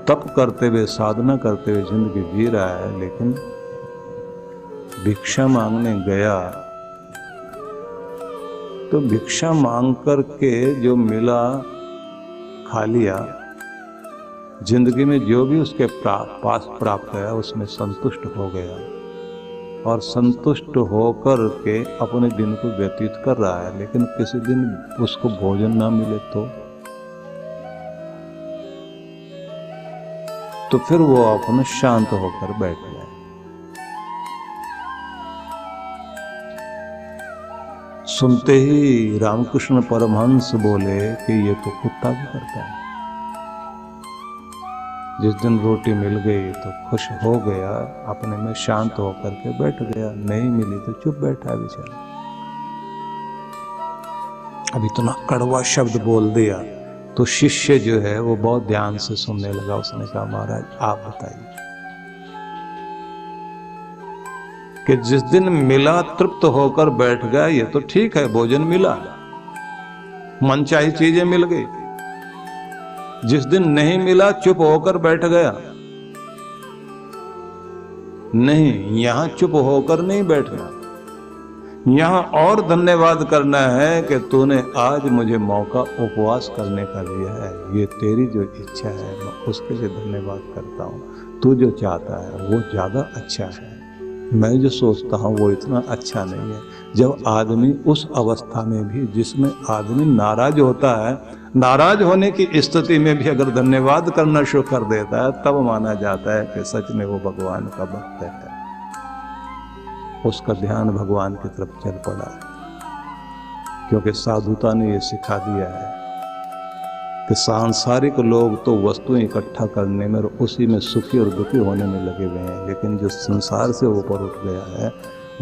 तप करते हुए, साधना करते हुए जिंदगी जी रहा है, लेकिन भिक्षा मांगने गया तो भिक्षा मांग करके जो मिला खा लिया। जिंदगी में जो भी उसके पास प्राप्त है उसमें संतुष्ट हो गया, और संतुष्ट होकर के अपने दिन को व्यतीत कर रहा है। लेकिन किसी दिन उसको भोजन ना मिले तो फिर वो अपना शांत होकर बैठ जाए। सुनते ही रामकृष्ण परमहंस बोले कि ये तो कुत्ता भी करता है। जिस दिन रोटी मिल गई तो खुश हो गया, अपने में शांत होकर के बैठ गया, नहीं मिली तो चुप बैठा बेचारा। अब इतना कड़वा शब्द बोल दिया तो शिष्य जो है वो बहुत ध्यान से सुनने लगा। उसने कहा, महाराज आप बताइए कि जिस दिन मिला तृप्त होकर बैठ गया, ये तो ठीक है, भोजन मिला, मनचाही चीजें मिल गई। जिस दिन नहीं मिला चुप होकर बैठ गया, नहीं, यहां चुप होकर नहीं बैठना, यहां और धन्यवाद करना है कि तूने आज मुझे मौका उपवास करने का दिया है। ये तेरी जो इच्छा है मैं उसके लिए धन्यवाद करता हूं। तू जो चाहता है वो ज्यादा अच्छा है, मैं जो सोचता हूं वो इतना अच्छा नहीं है। जब आदमी उस अवस्था में भी जिसमें आदमी नाराज होता है, नाराज होने की स्थिति में भी अगर धन्यवाद करना शुरू कर देता है, तब माना जाता है कि सच में वो भगवान का भक्त है। उसका ध्यान भगवान की तरफ चल पड़ा है, क्योंकि साधुता ने ये सिखा दिया है कि सांसारिक लोग तो वस्तुएं इकट्ठा करने में और उसी में सुखी और दुखी होने में लगे हुए हैं, लेकिन जो संसार से ऊपर उठ गया है,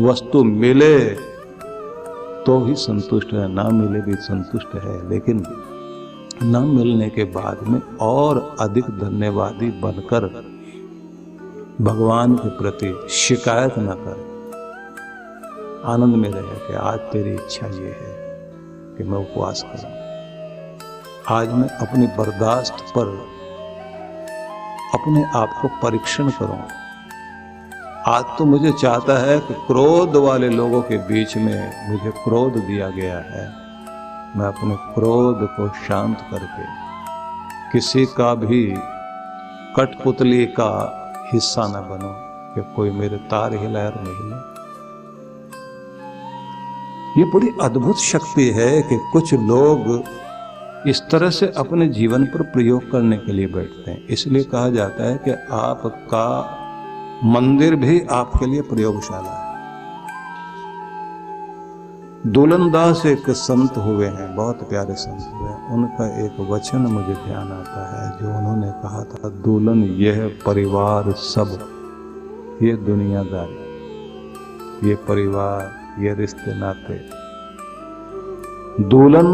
वस्तु मिले तो ही संतुष्ट है, ना मिले भी संतुष्ट है। लेकिन ना मिलने के बाद में और अधिक धन्यवादी बनकर भगवान के प्रति शिकायत न करे, आनंद में रहे कि आज तेरी इच्छा ये है कि मैं उपवास करूं, आज मैं अपनी बर्दाश्त पर अपने आप को परीक्षण करूं। आज तो मुझे चाहता है कि क्रोध वाले लोगों के बीच में मुझे क्रोध दिया गया है, मैं अपने क्रोध को शांत करके किसी का भी कठपुतली का हिस्सा न बनूं कि कोई मेरे तार हिलाए और नहीं हिलाए। ये बड़ी अद्भुत शक्ति है कि कुछ लोग इस तरह से अपने जीवन पर प्रयोग करने के लिए बैठते हैं। इसलिए कहा जाता है कि आपका मंदिर भी आपके लिए प्रयोगशाला है। दुलनदास एक संत हुए हैं, बहुत प्यारे संत हुए हैं। उनका एक वचन मुझे ध्यान आता है जो उन्होंने कहा था, दुल्हन यह परिवार सब, ये दुनियादारी, ये परिवार, ये रिश्ते नाते, दुल्हन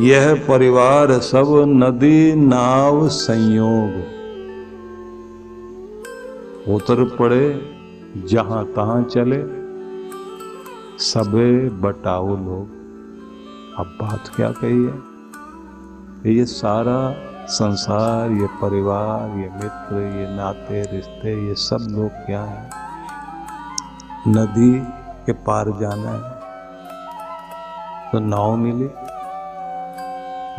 यह परिवार सब, नदी नाव संयोग, उतर पड़े जहां तहां चले, सबे बटाओ लोग। अब बात क्या कही है, ये सारा संसार, ये परिवार, ये मित्र, ये नाते रिश्ते, ये सब लोग क्या है, नदी के पार जाना है तो नाव मिली,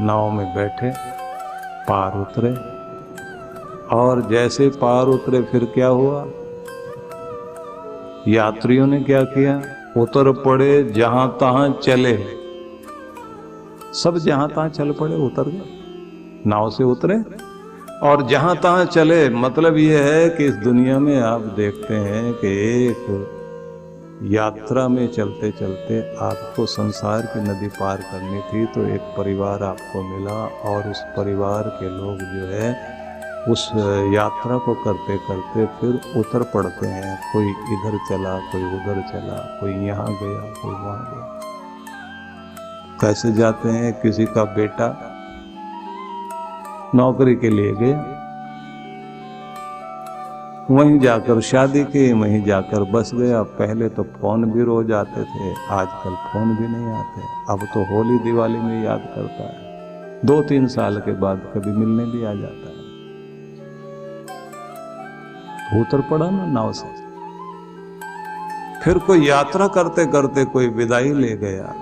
नाव में बैठे, पार उतरे, और जैसे पार उतरे फिर क्या हुआ, यात्रियों ने क्या किया, उतर पड़े जहां तहां चले। सब जहां तहां चल पड़े, उतर गए, नाव से उतरे और जहां तहां चले। मतलब यह है कि इस दुनिया में आप देखते हैं कि एक यात्रा में चलते चलते आपको संसार की नदी पार करनी थी, तो एक परिवार आपको मिला, और उस परिवार के लोग जो है उस यात्रा को करते करते फिर उतर पड़ते हैं। कोई इधर चला, कोई उधर चला, कोई यहाँ गया, कोई वहाँ गया। कैसे जाते हैं, किसी का बेटा नौकरी के लिए गया, वहीं जाकर शादी की, वहीं जाकर बस गया। पहले तो फोन भी रोज आते थे, आजकल फोन भी नहीं आते। अब तो होली दिवाली में याद करता है, 2-3 साल के बाद कभी मिलने भी आ जाता है। उतर पड़ा ना नाव से। फिर कोई यात्रा करते करते कोई विदाई ले गया।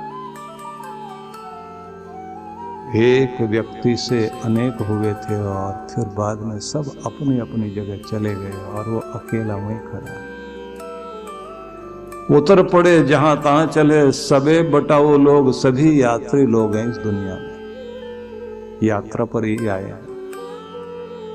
एक व्यक्ति से अनेक हुए थे और फिर बाद में सब अपनी अपनी जगह चले गए और वो अकेला वहीं खड़ा। उतर पड़े जहां तहां चले, सबे बटाओ लोग, सभी यात्री लोग हैं इस दुनिया में, यात्रा पर ही आए हैं।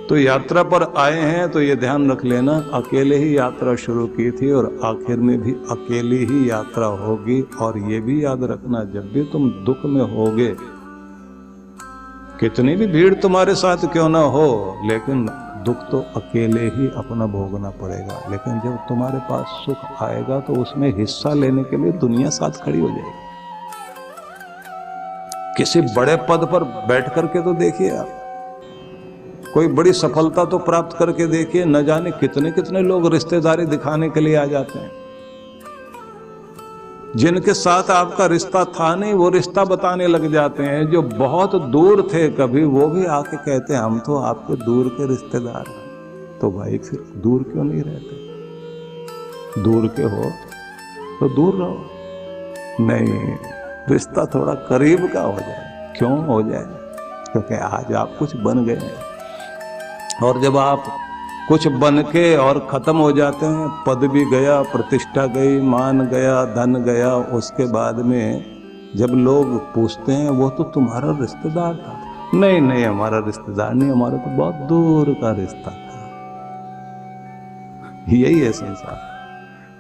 तो यात्रा पर आए हैं तो ये ध्यान रख लेना, अकेले ही यात्रा शुरू की थी और आखिर में भी अकेली ही यात्रा होगी। और ये भी याद रखना, जब भी तुम दुख में होगे, कितनी भी भीड़ तुम्हारे साथ क्यों ना हो, लेकिन दुख तो अकेले ही अपना भोगना पड़ेगा। लेकिन जब तुम्हारे पास सुख आएगा तो उसमें हिस्सा लेने के लिए दुनिया साथ खड़ी हो जाएगी। किसी बड़े पद पर बैठ करके तो देखिए आप, कोई बड़ी सफलता तो प्राप्त करके देखिए, न जाने कितने कितने लोग रिश्तेदारी दिखाने के लिए आ जाते हैं। जिनके साथ आपका रिश्ता था नहीं, वो रिश्ता बताने लग जाते हैं। जो बहुत दूर थे कभी, वो भी आके कहते हैं हम तो आपके दूर के रिश्तेदार हैं। तो भाई फिर दूर क्यों नहीं रहते? दूर के हो तो दूर रहो। नहीं, रिश्ता थोड़ा करीब का हो जाए। क्यों हो जाए? क्योंकि आज आप कुछ बन गए हैं, और जब आप कुछ बन के और खत्म हो जाते हैं, पद भी गया, प्रतिष्ठा गई, मान गया, धन गया, उसके बाद में जब लोग पूछते हैं वो तो तुम्हारा रिश्तेदार था। नहीं नहीं, हमारा रिश्तेदार नहीं, हमारा तो बहुत दूर का रिश्ता था। यही है संसार।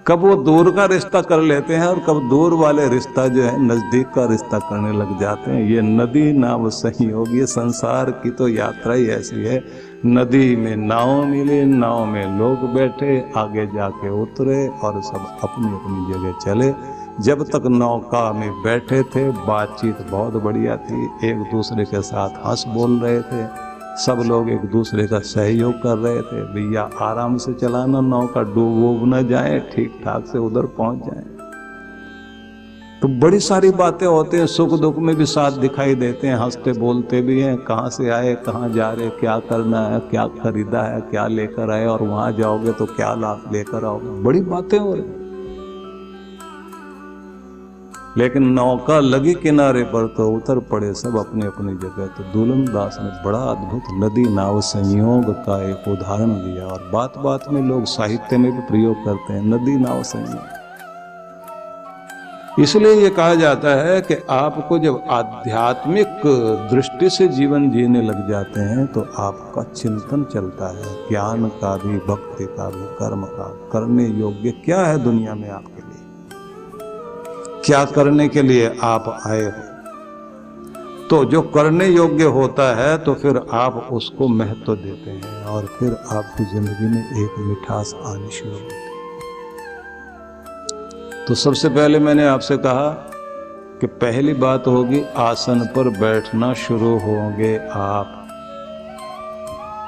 कब वो दूर का रिश्ता कर लेते हैं और कब दूर वाले रिश्ता जो है नजदीक का रिश्ता करने लग जाते हैं। ये नदी नाव संयोग, ये संसार की तो यात्रा ही ऐसी है। नदी में नाव मिले, नाव में लोग बैठे, आगे जाके उतरे और सब अपनी अपनी जगह चले। जब तक नौका में बैठे थे, बातचीत बहुत बढ़िया थी, एक दूसरे के साथ हंस बोल रहे थे, सब लोग एक दूसरे का सहयोग कर रहे थे। भैया आराम से चलाना, नौका डूब वूब न जाए, ठीक ठाक से उधर पहुंच जाए। तो बड़ी सारी बातें होती हैं, सुख दुख में भी साथ दिखाई देते हैं, हंसते बोलते भी हैं, कहाँ से आए, कहाँ जा रहे, क्या करना है, क्या खरीदा है, क्या लेकर आए, और वहां जाओगे तो क्या लाभ लेकर आओगे। बड़ी बातें हो रही। लेकिन नौका लगी किनारे पर तो उतर पड़े सब अपनी अपनी जगह। तो दुल्लन दास ने बड़ा अद्भुत नदी नाव संयोग का एक उदाहरण दिया, और बात बात में लोग साहित्य में भी प्रयोग करते हैं नदी नाव संयोग। इसलिए ये कहा जाता है कि आपको जब आध्यात्मिक दृष्टि से जीवन जीने लग जाते हैं तो आपका चिंतन चलता है, ज्ञान का भी, भक्ति का भी, कर्म का। करने योग्य क्या है दुनिया में आपके लिए, क्या करने के लिए आप आए हो। तो जो करने योग्य होता है तो फिर आप उसको महत्व देते हैं, और फिर आपकी जिंदगी में एक मिठास आनी शुरू होती है। तो सबसे पहले मैंने आपसे कहा कि पहली बात होगी, आसन पर बैठना शुरू होंगे आप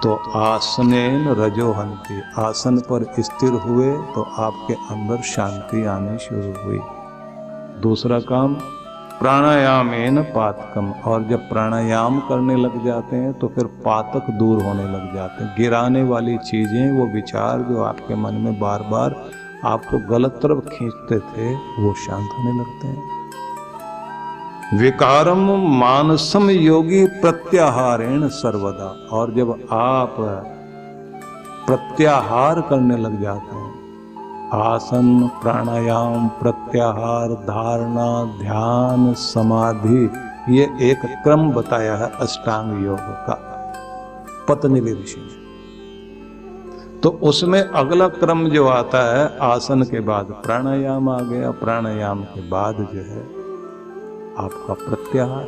तो आसनेन रजोहन्ति, आसन पर स्थिर हुए तो आपके अंदर शांति आनी शुरू हुई। दूसरा काम, प्राणायामेन पातकम, और जब प्राणायाम करने लग जाते हैं तो फिर पातक दूर होने लग जाते हैं। गिराने वाली चीजें, वो विचार जो आपके मन में बार बार आपको गलत तरफ खींचते थे, वो शांत होने लगते हैं। विकारम मानसम योगी प्रत्याहारेण सर्वदा, और जब आप प्रत्याहार करने लग जाते हैं, आसन, प्राणायाम, प्रत्याहार, धारणा, ध्यान, समाधि, ये एक क्रम बताया है अष्टांग योग का पतंजलि ऋषि ने। तो उसमें अगला क्रम जो आता है, आसन के बाद प्राणायाम आ गया, प्राणायाम के बाद जो है आपका प्रत्याहार।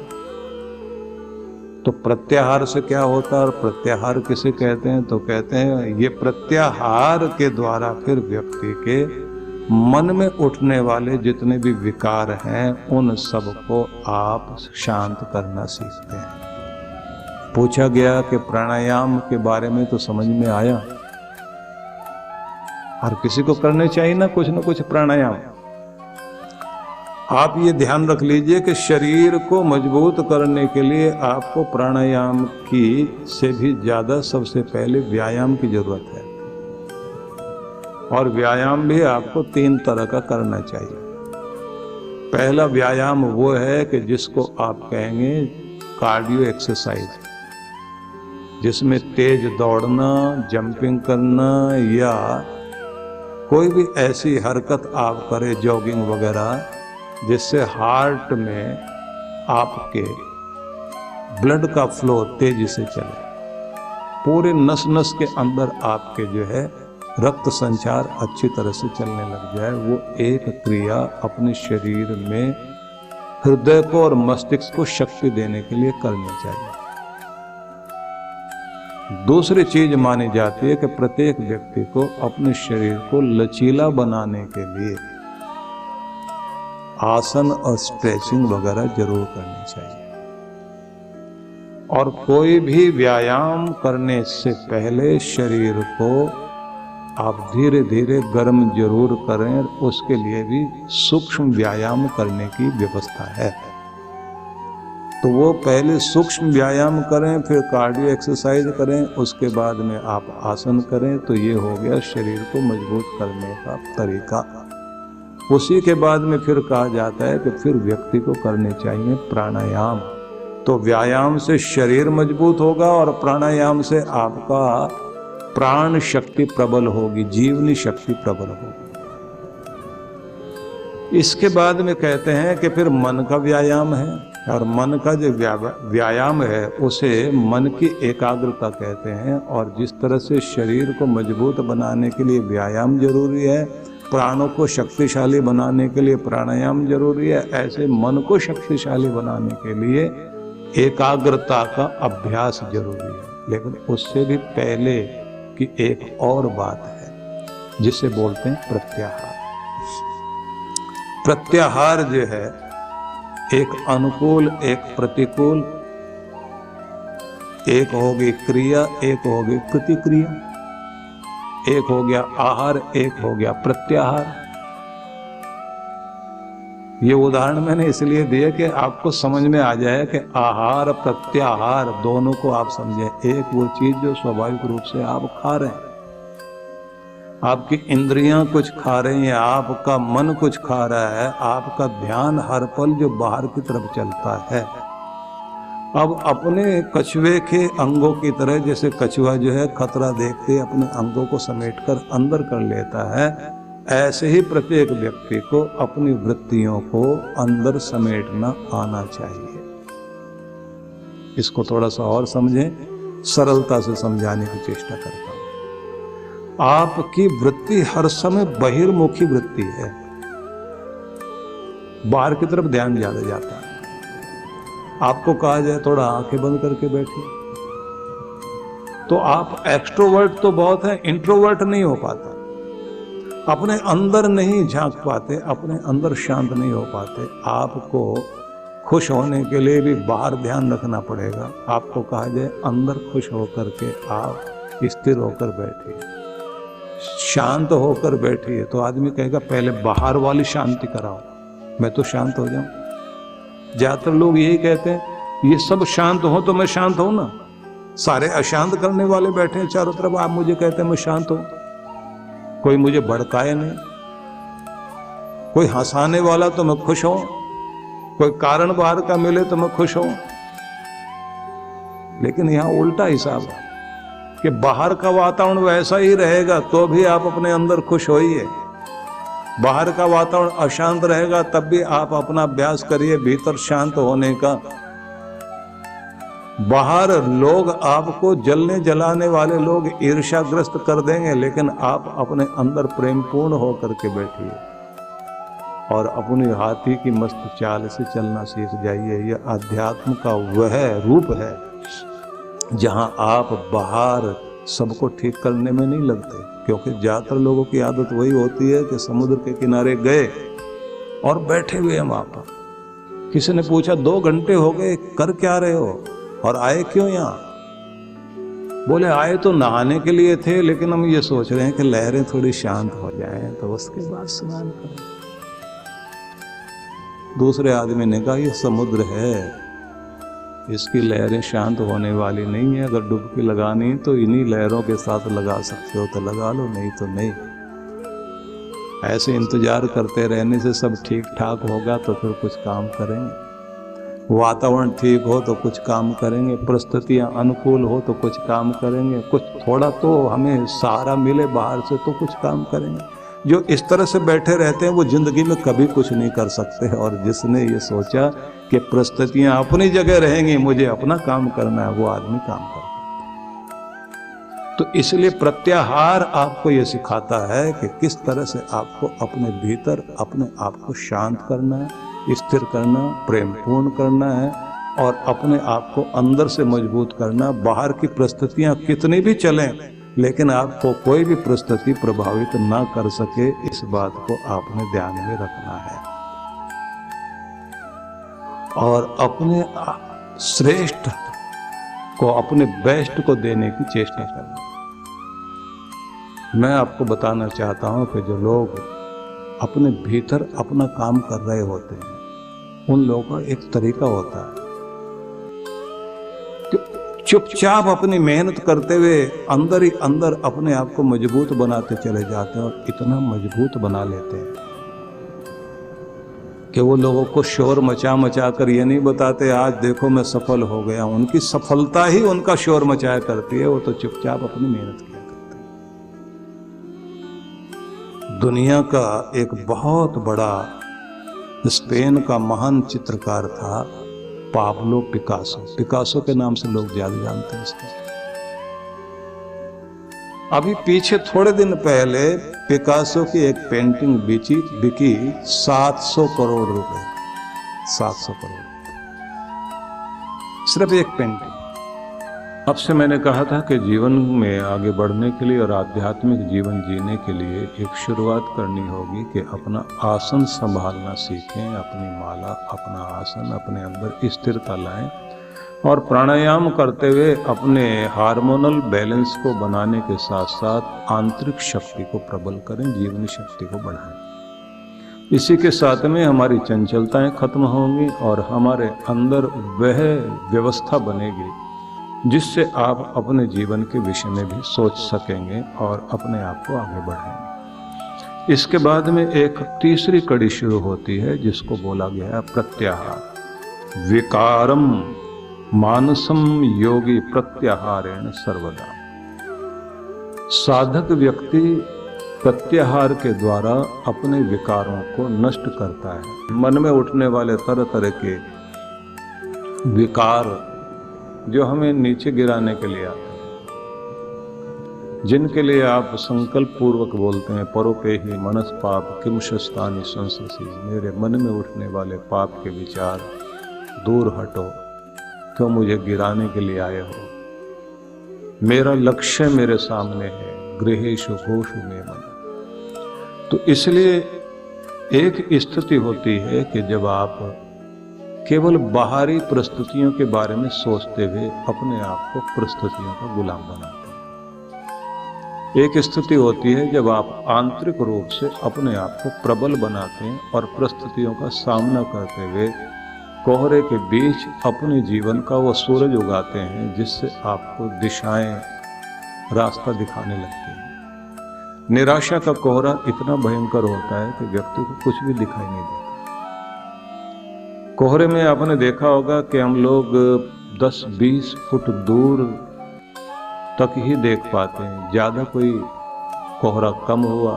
तो प्रत्याहार से क्या होता है और प्रत्याहार किसे कहते हैं? तो कहते हैं ये प्रत्याहार के द्वारा फिर व्यक्ति के मन में उठने वाले जितने भी विकार हैं उन सब को आप शांत करना सीखते हैं। पूछा गया कि प्राणायाम के बारे में तो समझ में आया, हर किसी को करने चाहिए ना कुछ प्राणायाम। आप ये ध्यान रख लीजिए कि शरीर को मजबूत करने के लिए आपको प्राणायाम की से भी ज्यादा सबसे पहले व्यायाम की जरूरत है। और व्यायाम भी आपको 3 तरह का करना चाहिए। पहला व्यायाम वो है कि जिसको आप कहेंगे कार्डियो एक्सरसाइज, जिसमें तेज दौड़ना, जंपिंग करना या कोई भी ऐसी हरकत आप करें, जॉगिंग वगैरह, जिससे हार्ट में आपके ब्लड का फ्लो तेजी से चले, पूरे नस नस के अंदर आपके जो है रक्त संचार अच्छी तरह से चलने लग जाए। वो एक क्रिया अपने शरीर में हृदय को और मस्तिष्क को शक्ति देने के लिए करनी चाहिए। दूसरी चीज मानी जाती है कि प्रत्येक व्यक्ति को अपने शरीर को लचीला बनाने के लिए आसन और स्ट्रेचिंग वगैरह जरूर करनी चाहिए। और कोई भी व्यायाम करने से पहले शरीर को आप धीरे धीरे गर्म जरूर करें, उसके लिए भी सूक्ष्म व्यायाम करने की व्यवस्था है। तो वो पहले सूक्ष्म व्यायाम करें, फिर कार्डियो एक्सरसाइज करें, उसके बाद में आप आसन करें। तो ये हो गया शरीर को मजबूत करने का तरीका। उसी के बाद में फिर कहा जाता है कि फिर व्यक्ति को करने चाहिए प्राणायाम। तो व्यायाम से शरीर मजबूत होगा और प्राणायाम से आपका प्राण शक्ति प्रबल होगी, जीवनी शक्ति प्रबल होगी। इसके बाद में कहते हैं कि फिर मन का व्यायाम है, और मन का जो व्यायाम है उसे मन की एकाग्रता कहते हैं। और जिस तरह से शरीर को मजबूत बनाने के लिए व्यायाम जरूरी है, प्राणों को शक्तिशाली बनाने के लिए प्राणायाम जरूरी है, ऐसे मन को शक्तिशाली बनाने के लिए एकाग्रता का अभ्यास जरूरी है। लेकिन उससे भी पहले की एक और बात है जिसे बोलते हैं प्रत्याहार। प्रत्याहार जो है एक अनुकूल, एक प्रतिकूल, एक होगी क्रिया, एक होगी प्रतिक्रिया, एक हो गया आहार, एक हो गया प्रत्याहार। ये उदाहरण मैंने इसलिए दिए कि आपको समझ में आ जाए कि आहार प्रत्याहार दोनों को आप समझें। एक वो चीज जो स्वाभाविक रूप से आप खा रहे हैं, आपकी इंद्रियां कुछ खा रही हैं, आपका मन कुछ खा रहा है, आपका ध्यान हर पल जो बाहर की तरफ चलता है। अब अपने कछुए के अंगों की तरह, जैसे कछुआ जो है खतरा देखते अपने अंगों को समेटकर अंदर कर लेता है, ऐसे ही प्रत्येक व्यक्ति को अपनी वृत्तियों को अंदर समेटना आना चाहिए। इसको थोड़ा सा और समझें, सरलता से समझाने की चेष्टा करता हूं। आपकी वृत्ति हर समय बहिर्मुखी वृत्ति है, बाहर की तरफ ध्यान ज्यादा जाता है। आपको कहा जाए थोड़ा आंखें बंद करके बैठिए, तो आप एक्सट्रोवर्ट तो बहुत है, इंट्रोवर्ट नहीं हो पाता, अपने अंदर नहीं झांक पाते, अपने अंदर शांत नहीं हो पाते। आपको खुश होने के लिए भी बाहर ध्यान रखना पड़ेगा। आपको कहा जाए अंदर खुश होकर के आप स्थिर होकर बैठिए, शांत होकर बैठिए, तो आदमी कहेगा पहले बाहर वाली शांति कराओ, मैं तो शांत हो जाऊं। ज्यादातर लोग यही कहते हैं ये सब शांत हो तो मैं शांत हूं ना। सारे अशांत करने वाले बैठे हैं चारों तरफ, आप मुझे कहते हैं मैं शांत हूं। कोई मुझे भड़काए नहीं, कोई हंसाने वाला तो मैं खुश हूं, कोई कारण बाहर का मिले तो मैं खुश हूं। लेकिन यहां उल्टा हिसाब है कि बाहर का वातावरण वैसा ही रहेगा तो भी आप अपने अंदर खुश होइए, बाहर का वातावरण अशांत रहेगा तब भी आप अपना अभ्यास करिए भीतर शांत होने का। बाहर लोग आपको जलने जलाने वाले लोग ईर्ष्याग्रस्त कर देंगे, लेकिन आप अपने अंदर प्रेमपूर्ण होकर के बैठिए और अपनी हाथी की मस्त चाल से चलना सीख जाइए। यह अध्यात्म का वह रूप है जहां आप बाहर सबको ठीक करने में नहीं लगते, क्योंकि ज्यादातर लोगों की आदत वही होती है कि समुद्र के किनारे गए और बैठे हुए हैं वहां पर। किसी ने पूछा 2 घंटे हो गए कर क्या रहे हो और आए क्यों यहाँ? बोले आए तो नहाने के लिए थे, लेकिन हम ये सोच रहे हैं कि लहरें थोड़ी शांत हो जाएं तो उसके बाद स्नान करें। दूसरे आदमी ने कहा ये समुद्र है, इसकी लहरें शांत होने वाली नहीं है, अगर डुबकी लगानी तो इन्हीं लहरों के साथ लगा सकते हो तो लगा लो, नहीं तो नहीं। ऐसे इंतजार करते रहने से सब ठीक ठाक होगा तो फिर कुछ काम करेंगे। वातावरण ठीक हो तो कुछ काम करेंगे, परिस्थितियां अनुकूल हो तो कुछ काम करेंगे, कुछ थोड़ा तो हमें सहारा मिले बाहर से तो कुछ काम करेंगे। जो इस तरह से बैठे रहते हैं वो जिंदगी में कभी कुछ नहीं कर सकते। और जिसने ये सोचा कि परिस्थितियां अपनी जगह रहेंगी, मुझे अपना काम करना है, वो आदमी काम करता है। तो इसलिए प्रत्याहार आपको ये सिखाता है कि किस तरह से आपको अपने भीतर अपने आप को शांत करना है, स्थिर करना, प्रेमपूर्ण करना है और अपने आप को अंदर से मजबूत करना। बाहर की परिस्थितियां कितनी भी चलें, लेकिन आपको कोई भी परिस्थिति प्रभावित ना कर सके, इस बात को आपने ध्यान में रखना है और अपने श्रेष्ठ को, अपने बेस्ट को देने की चेष्टा करना। मैं आपको बताना चाहता हूं कि जो लोग अपने भीतर अपना काम कर रहे होते हैं, उन लोगों का एक तरीका होता है कि चुपचाप अपनी मेहनत करते हुए अंदर ही अंदर अपने आप को मजबूत बनाते चले जाते हैं और इतना मजबूत बना लेते हैं कि वो लोगों को शोर मचा मचा कर ये नहीं बताते आज देखो मैं सफल हो गया। उनकी सफलता ही उनका शोर मचाया करती है, वो तो चुपचाप अपनी मेहनत किया करते हैं। दुनिया का एक बहुत बड़ा स्पेन का महान चित्रकार था पाब्लो पिकासो। पिकासो के नाम से लोग ज्यादा जानते हैं इसको। अभी पीछे थोड़े दिन पहले पिकासो की एक पेंटिंग बिकी 700 करोड़ रुपए। 700 करोड़ सिर्फ एक पेंटिंग। अब से मैंने कहा था कि जीवन में आगे बढ़ने के लिए और आध्यात्मिक जीवन जीने के लिए एक शुरुआत करनी होगी कि अपना आसन संभालना सीखें, अपनी माला, अपना आसन अपने अंदर स्थिरता लाएं और प्राणायाम करते हुए अपने हार्मोनल बैलेंस को बनाने के साथ साथ आंतरिक शक्ति को प्रबल करें, जीवनी शक्ति को बढ़ाएं। इसी के साथ में हमारी चंचलताएं खत्म होंगी और हमारे अंदर वह व्यवस्था बनेगी जिससे आप अपने जीवन के विषय में भी सोच सकेंगे और अपने आप को आगे बढ़ाएंगे। इसके बाद में एक तीसरी कड़ी शुरू होती है जिसको बोला गया है प्रत्याहार। विकारम मानसम योगी प्रत्याहारेण सर्वदा। साधक व्यक्ति प्रत्याहार के द्वारा अपने विकारों को नष्ट करता है। मन में उठने वाले तरह तरह के विकार जो हमें नीचे गिराने के लिए आते हैं, जिनके लिए आप संकल्प पूर्वक बोलते हैं परोपे ही मनस पाप किम शस्तानि संससी। मेरे मन में उठने वाले पाप के विचार दूर हटो, क्यों मुझे गिराने के लिए आए हो। मेरा लक्ष्य मेरे सामने है, गृहेषु घोषु में मन। तो इसलिए एक स्थिति होती है कि जब आप केवल बाहरी परिस्थितियों के बारे में सोचते हुए अपने आप को परिस्थितियों का गुलाम बनाते हैं। एक स्थिति होती है जब आप आंतरिक रूप से अपने आप को प्रबल बनाते हैं और परिस्थितियों का सामना करते हुए कोहरे के बीच अपने जीवन का वो सूरज उगाते हैं जिससे आपको दिशाएं, रास्ता दिखाने लगती हैं। निराशा का कोहरा इतना भयंकर होता है कि व्यक्ति को कुछ भी दिखाई नहीं देता। कोहरे में आपने देखा होगा कि हम लोग 10-20 फुट दूर तक ही देख पाते हैं। ज़्यादा कोई कोहरा कम हुआ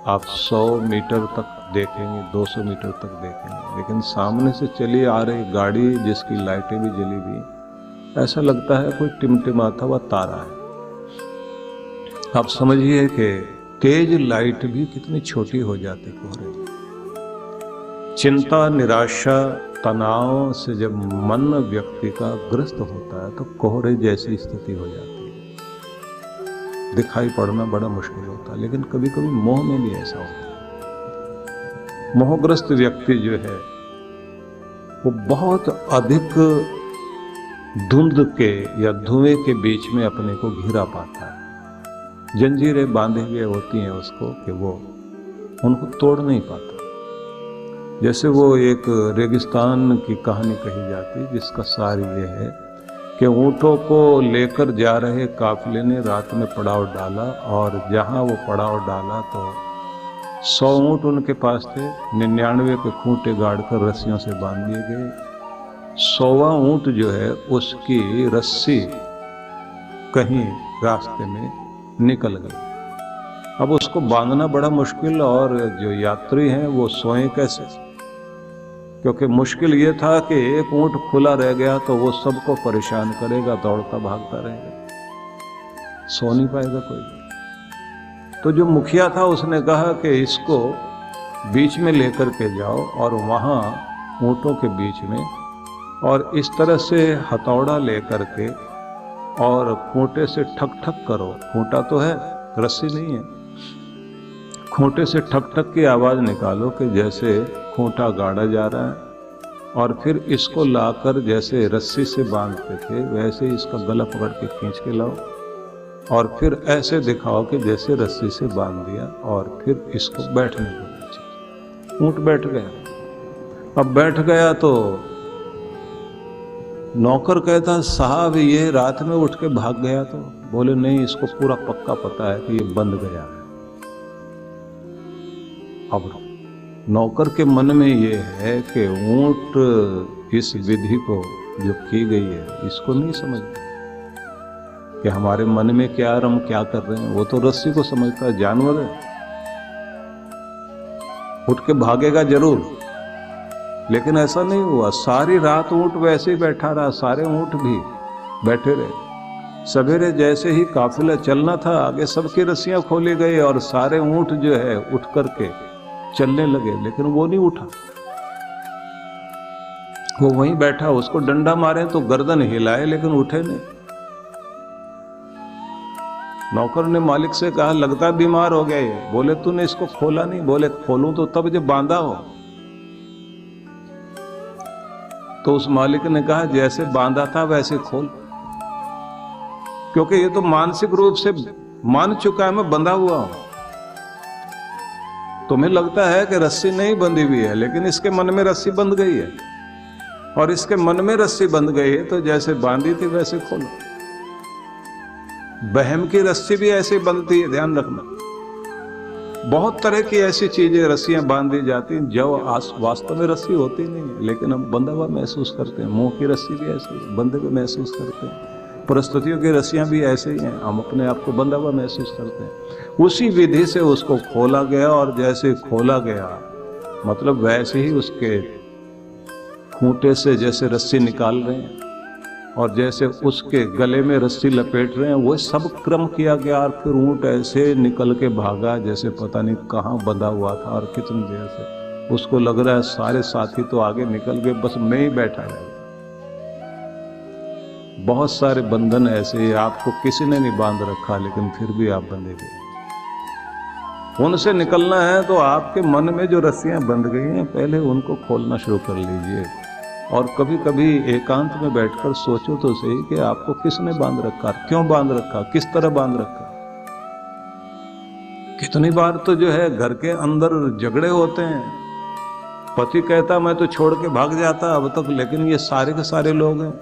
आप 100 मीटर तक देखेंगे, 200 मीटर तक देखेंगे, लेकिन सामने से चली आ रही गाड़ी जिसकी लाइटें भी जली हुई, ऐसा लगता है कोई टिमटिमाता हुआ तारा है। आप समझिए कि तेज लाइट भी कितनी छोटी हो जाती कोहरे में। चिंता, निराशा, तनाव से जब मन व्यक्ति का ग्रस्त होता है तो कोहरे जैसी स्थिति हो जाती है। दिखाई पड़ना बड़ा मुश्किल होता है, लेकिन कभी कभी मोह में भी ऐसा होता है। मोहग्रस्त व्यक्ति जो है वो बहुत अधिक धुंध के या धुएं के बीच में अपने को घिरा पाता है। जंजीरें बांधे हुए होती हैं उसको कि वो उनको तोड़ नहीं पाता। जैसे वो एक रेगिस्तान की कहानी कही जाती है जिसका सार ये है कि ऊँटों को लेकर जा रहे काफिले ने रात में पड़ाव डाला और जहाँ वो पड़ाव डाला तो 100 ऊँट उनके पास थे, 99 के खूंटे गाड़कर रस्सियों से बांध दिए गए। 100वां ऊँट जो है उसकी रस्सी कहीं रास्ते में निकल गई। अब उसको बांधना बड़ा मुश्किल, और जो यात्री हैं वो सोएं कैसे, क्योंकि मुश्किल ये था कि एक ऊँट खुला रह गया तो वो सबको परेशान करेगा, दौड़ता भागता रहेगा, सो नहीं पाएगा कोई। तो जो मुखिया था उसने कहा कि इसको बीच में लेकर के जाओ और वहाँ ऊँटों के बीच में, और इस तरह से हथौड़ा लेकर के और खूंटे से ठक ठक करो। खूंटा तो है, रस्सी नहीं है। खूंटे से ठक ठक की आवाज़ निकालो कि जैसे खूंटा गाड़ा जा रहा है, और फिर इसको लाकर जैसे रस्सी से बांधते थे वैसे इसका गला पकड़ के खींच के लाओ, और फिर ऐसे दिखाओ कि जैसे रस्सी से बांध दिया, और फिर इसको बैठने दो। ऊँट बैठ गया। अब बैठ गया तो नौकर कहता, साहब ये रात में उठ के भाग गया तो? बोले नहीं, इसको पूरा पक्का पता है कि ये बंद गया है। अब नौकर के मन में ये है कि ऊँट इस विधि को जो की गई है इसको नहीं समझता कि हमारे मन में क्या और हम क्या कर रहे हैं। वो तो रस्सी को समझता है, जानवर है, उठ के भागेगा जरूर। लेकिन ऐसा नहीं हुआ। सारी रात ऊँट वैसे ही बैठा रहा, सारे ऊँट भी बैठे रहे। सवेरे जैसे ही काफिला चलना था, आगे सबकी रस्सियां खोली गई और सारे ऊँट जो है उठ करके चलने लगे, लेकिन वो नहीं उठा। वो वहीं बैठा, उसको डंडा मारे तो गर्दन हिलाए लेकिन उठे नहीं। नौकर ने मालिक से कहा, लगता बीमार हो गया ये। बोले तूने इसको खोला नहीं। बोले खोलूं तो तब जब बांधा हो। तो उस मालिक ने कहा, जैसे बांधा था वैसे खोल, क्योंकि ये तो मानसिक रूप से मान चुका है मैं बंधा हुआ हूं। तुम्हें लगता है कि रस्सी नहीं बंधी हुई है, लेकिन इसके मन में रस्सी बंध गई है, और इसके मन में रस्सी बंध गई है तो जैसे बांधी थी वैसे खोलो। बहम की रस्सी भी ऐसे बंधती है, ध्यान रखना। बहुत तरह की ऐसी चीजें रस्सियां बांध दी जाती हैं जो वास्तव में रस्सी होती नहीं है, लेकिन हम बंधा हुआ महसूस करते हैं। मुंह की रस्सी भी ऐसी बंधे हुए महसूस करते हैं। परिस्थितियों की रस्सियां भी ऐसे ही हैं, हम अपने आप को बंधा हुआ महसूस करते हैं। उसी विधि से उसको खोला गया, और जैसे खोला गया मतलब वैसे ही उसके खूंटे से जैसे रस्सी निकाल रहे हैं और जैसे उसके गले में रस्सी लपेट रहे हैं, वो सब क्रम किया गया। और फिर ऊँट ऐसे निकल के भागा जैसे पता नहीं कहाँ बंधा हुआ था और कितनी देर से। उसको लग रहा है सारे साथी तो आगे निकल गए, बस मैं ही बैठा रहा। बहुत सारे बंधन ऐसे ही आपको किसी ने नहीं बांध रखा, लेकिन फिर भी आप बंधे गए। उनसे निकलना है तो आपके मन में जो रस्सियां बंध गई हैं पहले उनको खोलना शुरू कर लीजिए। और कभी कभी एकांत में बैठकर सोचो तो सही कि आपको किसने बांध रखा, क्यों बांध रखा, किस तरह बांध रखा। कितनी बार तो जो है घर के अंदर झगड़े होते हैं, पति कहता मैं तो छोड़ के भाग जाता अब तक, लेकिन ये सारे के सारे लोग हैं,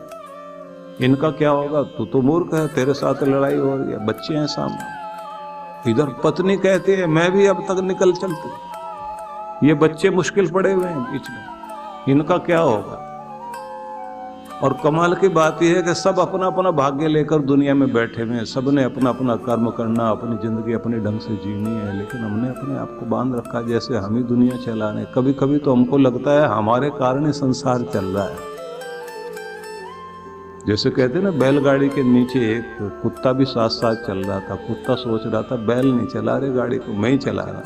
इनका क्या होगा, तू तो मूर्ख है, तेरे साथ लड़ाई हो रही है, बच्चे हैं सामने। इधर पत्नी कहती है मैं भी अब तक निकल चलती, ये बच्चे मुश्किल पड़े हुए हैं बीच में, इनका क्या होगा। और कमाल की बात यह है कि सब अपना अपना भाग्य लेकर दुनिया में बैठे हुए हैं, सब ने अपना अपना कर्म करना, अपनी जिंदगी अपने ढंग से जीनी है, लेकिन हमने अपने आप को बांध रखा जैसे हम ही दुनिया चला रहे हैं। कभी कभी तो हमको लगता है हमारे कारण ही संसार चल रहा है। जैसे कहते हैं ना, बैलगाड़ी के नीचे एक कुत्ता भी साथ साथ चल रहा था। कुत्ता सोच रहा था बैल नहीं चला रहे गाड़ी को, मैं ही चला रहा।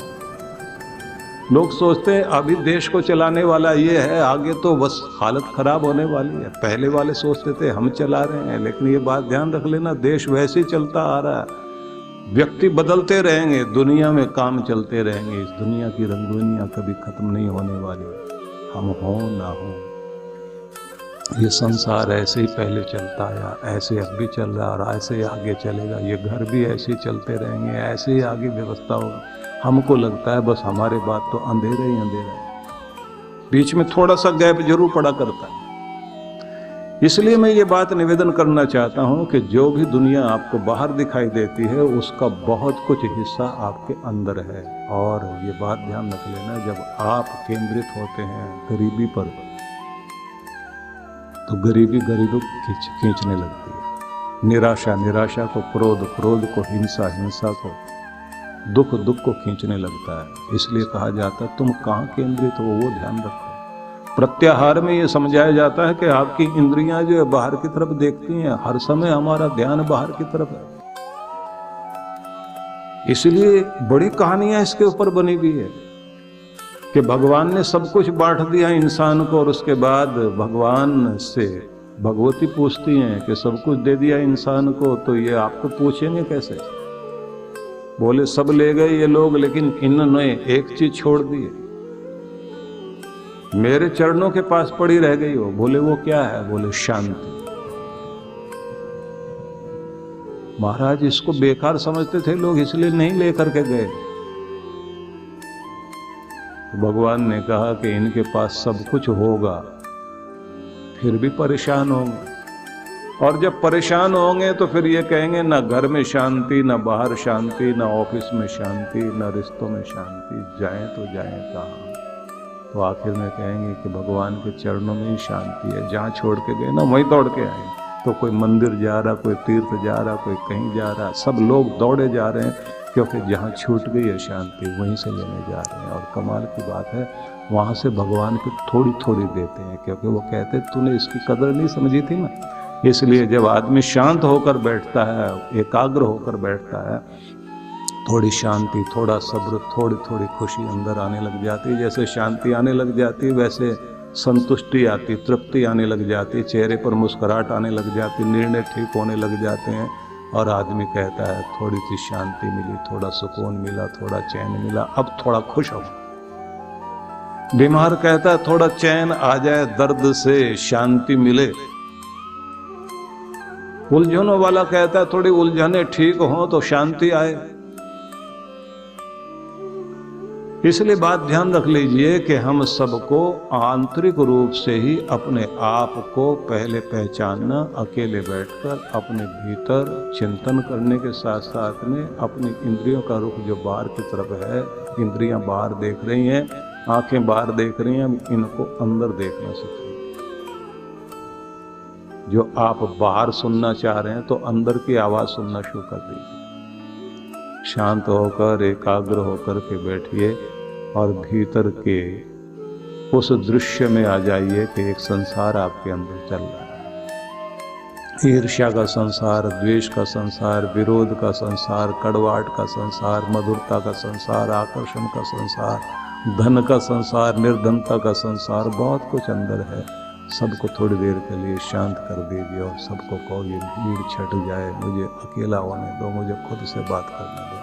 लोग सोचते हैं अभी देश को चलाने वाला ये है, आगे तो बस हालत खराब होने वाली है। पहले वाले सोचते थे हम चला रहे हैं, लेकिन ये बात ध्यान रख लेना, देश वैसे ही चलता आ रहा है। व्यक्ति बदलते रहेंगे, दुनिया में काम चलते रहेंगे। इस दुनिया की रंगोनियां कभी खत्म नहीं होने वाली, हम हो ना हो। ये संसार ऐसे ही पहले चलता आया, ऐसे अब भी चल रहा और ऐसे ही आगे चलेगा। ये घर भी ऐसे ही चलते रहेंगे, ऐसे ही आगे व्यवस्था होगा। हमको लगता है बस हमारे बात तो अंधेरा ही अंधेरा है, बीच में थोड़ा सा गैप जरूर पड़ा करता है। इसलिए मैं ये बात निवेदन करना चाहता हूं कि जो भी दुनिया आपको बाहर दिखाई देती है उसका बहुत कुछ हिस्सा आपके अंदर है। और ये बात ध्यान रख लेना, जब आप केंद्रित होते हैं गरीबी पर तो गरीबी गरीबी को खींचने लगती है, निराशा निराशा को क्रोध, क्रोध को हिंसा, हिंसा को दुख, दुख को खींचने लगता है। इसलिए कहा जाता है तुम कहाँ केंद्रित हो वो ध्यान रखो। प्रत्याहार में ये समझाया जाता है कि आपकी इंद्रियां जो है बाहर की तरफ देखती हैं, हर समय हमारा ध्यान बाहर की तरफ है। इसलिए बड़ी कहानियां इसके ऊपर बनी हुई है कि भगवान ने सब कुछ बांट दिया इंसान को और उसके बाद भगवान से भगवती पूछती हैं कि सब कुछ दे दिया इंसान को तो ये आपको पूछेंगे कैसे? बोले सब ले गए ये लोग, लेकिन इन्होंने एक चीज छोड़ दी है, मेरे चरणों के पास पड़ी रह गई हो। बोले वो क्या है? बोले शांति। महाराज इसको बेकार समझते थे लोग, इसलिए नहीं लेकर के गए। भगवान ने कहा कि इनके पास सब कुछ होगा फिर भी परेशान होंगे, और जब परेशान होंगे तो फिर ये कहेंगे ना घर में शांति, ना बाहर शांति, ना ऑफिस में शांति, ना रिश्तों में शांति, जाएं तो जाएं कहाँ? तो आखिर में कहेंगे कि भगवान के चरणों में ही शांति है, जहाँ छोड़ के गए ना वहीं दौड़ के आए। तो कोई मंदिर जा रहा, कोई तीर्थ जा रहा, कोई कहीं जा रहा, सब लोग दौड़े जा रहे हैं क्योंकि जहाँ छूट गई है शांति वहीं से लेने जा रहे हैं। और कमाल की बात है वहाँ से भगवान को थोड़ी थोड़ी देते हैं, क्योंकि वो कहते तूने इसकी कदर नहीं समझी थी ना। इसलिए जब आदमी शांत होकर बैठता है, एकाग्र होकर बैठता है, थोड़ी शांति, थोड़ा सब्र, थोड़ी थोड़ी खुशी अंदर आने लग जाती है। जैसे शांति आने लग जाती है वैसे संतुष्टि आती, तृप्ति आने लग जाती, चेहरे पर मुस्कुराहट आने लग जाती, निर्णय ठीक होने लग जाते हैं और आदमी कहता है थोड़ी सी शांति मिली, थोड़ा सुकून मिला, थोड़ा चैन मिला, अब थोड़ा खुश हो। बीमार कहता है थोड़ा चैन आ जाए, दर्द से शांति मिले। उलझनों वाला कहता है थोड़ी उलझने ठीक हो तो शांति आए। इसलिए बात ध्यान रख लीजिए कि हम सबको आंतरिक रूप से ही अपने आप को पहले पहचानना, अकेले बैठकर अपने भीतर चिंतन करने के साथ साथ में अपनी इंद्रियों का रुख जो बाहर की तरफ है, इंद्रियां बाहर देख रही हैं, आंखें बाहर देख रही हैं, इनको अंदर देखना सीखें। जो आप बाहर सुनना चाह रहे हैं तो अंदर की आवाज सुनना शुरू कर दीजिए। शांत होकर एकाग्र होकर के बैठिए और भीतर के उस दृश्य में आ जाइए कि एक संसार आपके अंदर चल रहा है। ईर्ष्या का संसार, द्वेष का संसार, विरोध का संसार, कड़वाहट का संसार, मधुरता का संसार, आकर्षण का संसार, धन का संसार, निर्धनता का संसार, बहुत कुछ अंदर है। सबको थोड़ी देर के लिए शांत कर दीजिए और सबको कहो ये भीड़ छट जाए, मुझे अकेला होने दो, मुझे खुद से बात करने दो।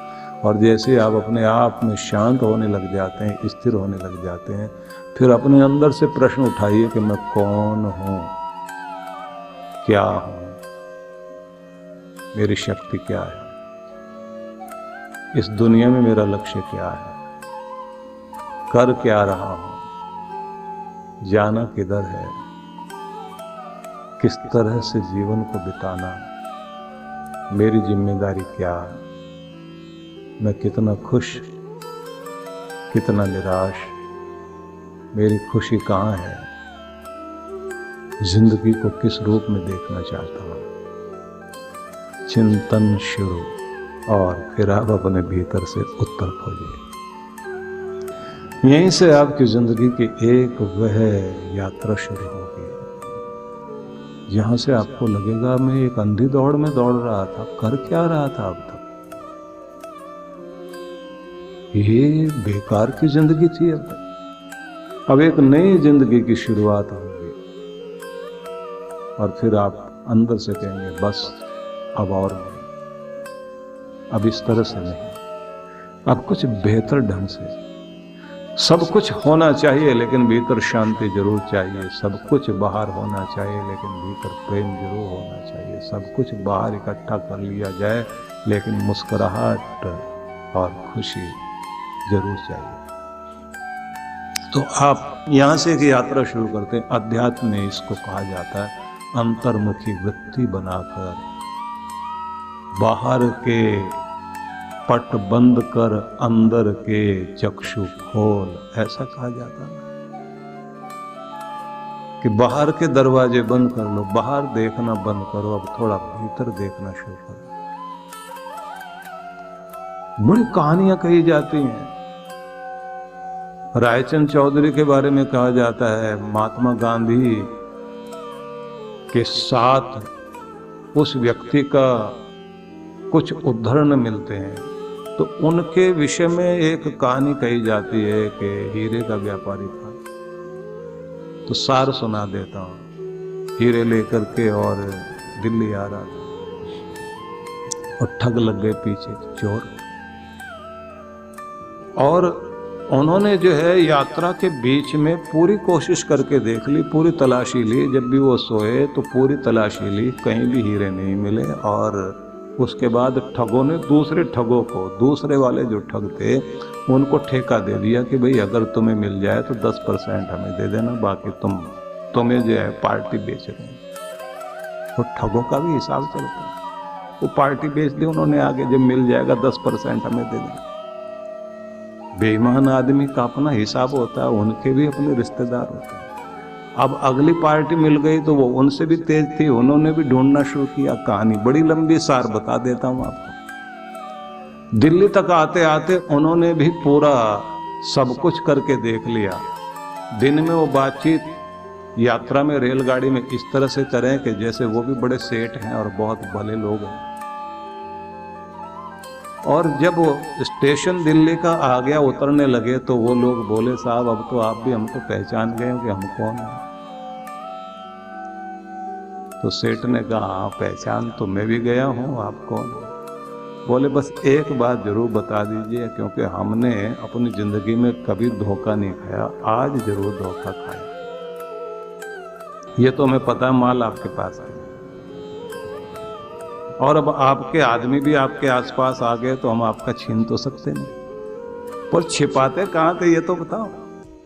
और जैसे आप अपने आप में शांत होने लग जाते हैं, स्थिर होने लग जाते हैं, फिर अपने अंदर से प्रश्न उठाइए कि मैं कौन हूँ, क्या हूँ, मेरी शक्ति क्या है, इस दुनिया में मेरा लक्ष्य क्या है, कर क्या रहा हूँ, जाना किधर है, किस तरह से जीवन को बिताना, मेरी जिम्मेदारी क्या, मैं कितना खुश, कितना निराश, मेरी खुशी कहाँ है, जिंदगी को किस रूप में देखना चाहता हूँ। चिंतन शुरू और फिर आप अपने भीतर से उत्तर खोजिए। यहीं से आपकी जिंदगी की एक वह यात्रा शुरू होगी जहां से आपको लगेगा मैं एक अंधी दौड़ में दौड़ रहा था, कर क्या रहा था अब तक, ये बेकार की जिंदगी थी। अब एक नई जिंदगी की शुरुआत होगी और फिर आप अंदर से कहेंगे बस अब और नहीं, अब इस तरह से नहीं, अब कुछ बेहतर ढंग से। सब कुछ होना चाहिए लेकिन भीतर शांति जरूर चाहिए, सब कुछ बाहर होना चाहिए लेकिन भीतर प्रेम जरूर होना चाहिए, सब कुछ बाहर इकट्ठा कर लिया जाए लेकिन मुस्कुराहट और खुशी जरूर चाहिए। तो आप यहाँ से एक यात्रा शुरू करते हैं। अध्यात्म में इसको कहा जाता है अंतर्मुखी वृत्ति बनाकर बाहर के पट बंद कर अंदर के चक्षु खोल, ऐसा कहा जाता है कि बाहर के दरवाजे बंद कर लो, बाहर देखना बंद करो, अब थोड़ा भीतर देखना शुरू करो। बड़ी कहानियां कही जाती हैं। रायचंद चौधरी के बारे में कहा जाता है, महात्मा गांधी के साथ उस व्यक्ति का कुछ उद्धरण मिलते हैं, तो उनके विषय में एक कहानी कही जाती है कि हीरे का व्यापारी था। तो सार सुना देता हूं। हीरे लेकर के और दिल्ली आ रहा था और ठग लग गए पीछे चोर, और उन्होंने जो है यात्रा के बीच में पूरी कोशिश करके देख ली, पूरी तलाशी ली। जब भी वो सोए तो पूरी तलाशी ली, कहीं भी हीरे नहीं मिले। और उसके बाद ठगों ने दूसरे ठगों को, दूसरे वाले जो ठग थे उनको ठेका दे दिया कि भाई अगर तुम्हें मिल जाए तो 10% हमें दे देना, बाकी तुम्हें जो है पार्टी बेच रहे हैं। तो ठगों का भी हिसाब चलता है। वो पार्टी बेच दी उन्होंने आगे, जब मिल जाएगा 10% हमें दे देना। बेईमान आदमी का अपना हिसाब होता है, उनके भी अपने रिश्तेदार होते हैं। अब अगली पार्टी मिल गई तो वो उनसे भी तेज थी, उन्होंने भी ढूंढना शुरू किया। कहानी बड़ी लंबी, सार बता देता हूं आपको। दिल्ली तक आते आते उन्होंने भी पूरा सब कुछ करके देख लिया। दिन में वो बातचीत यात्रा में रेलगाड़ी में इस तरह से करें कि जैसे वो भी बड़े सेठ हैं और बहुत भले लोग हैं। और जब वो स्टेशन दिल्ली का आ गया, उतरने लगे, तो वो लोग बोले, साहब अब तो आप भी हमको पहचान गए हो कि हम कौन हैं। तो सेठ ने कहा, हाँ पहचान तो मैं भी गया हूँ, आप कौन हो। बोले बस एक बात जरूर बता दीजिए, क्योंकि हमने अपनी जिंदगी में कभी धोखा नहीं खाया, आज जरूर धोखा खाया। ये तो हमें पता है, माल आपके पास है और अब आपके आदमी भी आपके आसपास आ गए तो हम आपका छीन तो सकते नहीं, पर छिपाते कहाँ थे ये तो बताओ।